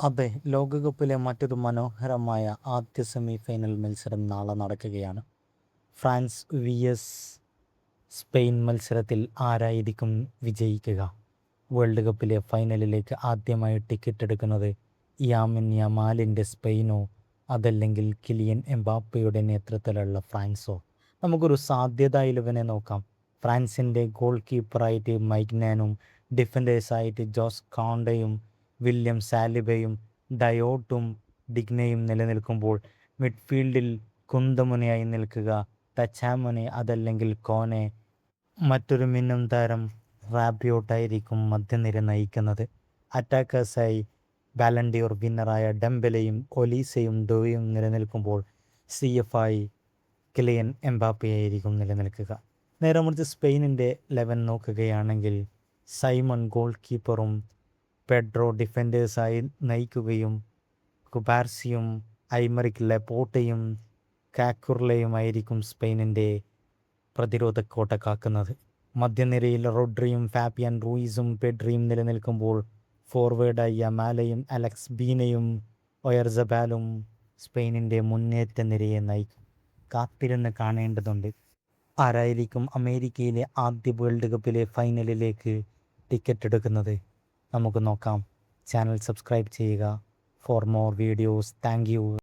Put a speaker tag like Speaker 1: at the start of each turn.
Speaker 1: അതെ, ലോകകപ്പിലെ മറ്റൊരു മനോഹരമായ ആദ്യ സെമി ഫൈനൽ മത്സരം നാളെ നടക്കുകയാണ്. ഫ്രാൻസ് vs സ്പെയിൻ മത്സരത്തിൽ ആരായിരിക്കും വിജയിക്കുക? വേൾഡ് കപ്പിലെ ഫൈനലിലേക്ക് ആദ്യമായി ടിക്കറ്റ് എടുക്കുന്നത് യാമിൻ യമാലിൻ്റെ സ്പെയിനോ അതല്ലെങ്കിൽ കിലിയൻ എംബാപ്പയുടെ നേതൃത്വത്തിലുള്ള ഫ്രാൻസോ? നമുക്കൊരു സാധ്യത 11 നോക്കാം. ഫ്രാൻസിൻ്റെ ഗോൾ കീപ്പറായിട്ട് മൈഗ്നാനും ഡിഫൻഡേഴ്സായിട്ട് ജോസ് കോണ്ടയും വില്യം സാലിബയും ഡയോട്ടും ഡിഗ്നയും നിലനിൽക്കുമ്പോൾ മിഡ്ഫീൽഡിൽ കുന്തമുനയായി നിൽക്കുക ടച്ചാമുനെ അതല്ലെങ്കിൽ കോനെ. മറ്റൊരു മിന്നും താരം റാബിയോട്ടായിരിക്കും മധ്യനിര നയിക്കുന്നത്. അറ്റാക്കേഴ്സായി ബാലൻഡിയോർ വിന്നറായ ഡെംബെലയും ഒലീസയും ഡോയും നിലനിൽക്കുമ്പോൾ CF കിലിയൻ എംബാപ്പയായിരിക്കും നിലനിൽക്കുക. നേരെ മറിച്ച് സ്പെയിനിൻ്റെ 11 നോക്കുകയാണെങ്കിൽ സൈമൺ ഗോൾ കീപ്പറും പെഡ്രോ ഡിഫൻഡേഴ്സായി നയിക്കുകയും കുബാർസിയും ഐമറിക് ലെപ്പോട്ടയും കാക്കുർലയുമായിരിക്കും സ്പെയിനിൻ്റെ പ്രതിരോധ കോട്ട കാക്കുന്നത്. മധ്യനിരയിൽ റോഡ്രിയും ഫാബിയൻ റൂയിസും പെഡ്രിയും നിലനിൽക്കുമ്പോൾ ഫോർവേഡായി യമാലയും അലക്സ് ബീനയും ഒയർസബാലും സ്പെയിനിൻ്റെ മുന്നേറ്റ നിരയെ നയിക്കും. കാത്തിരുന്ന് കാണേണ്ടതുണ്ട് ആരായിരിക്കും അമേരിക്കയിലെ ആദ്യ വേൾഡ് കപ്പിലെ ഫൈനലിലേക്ക് ടിക്കറ്റ് എടുക്കുന്നത്. നമുക്ക് നോക്കാം. ചാനൽ സബ്സ്ക്രൈബ് ചെയ്യുക for more videos. Thank you.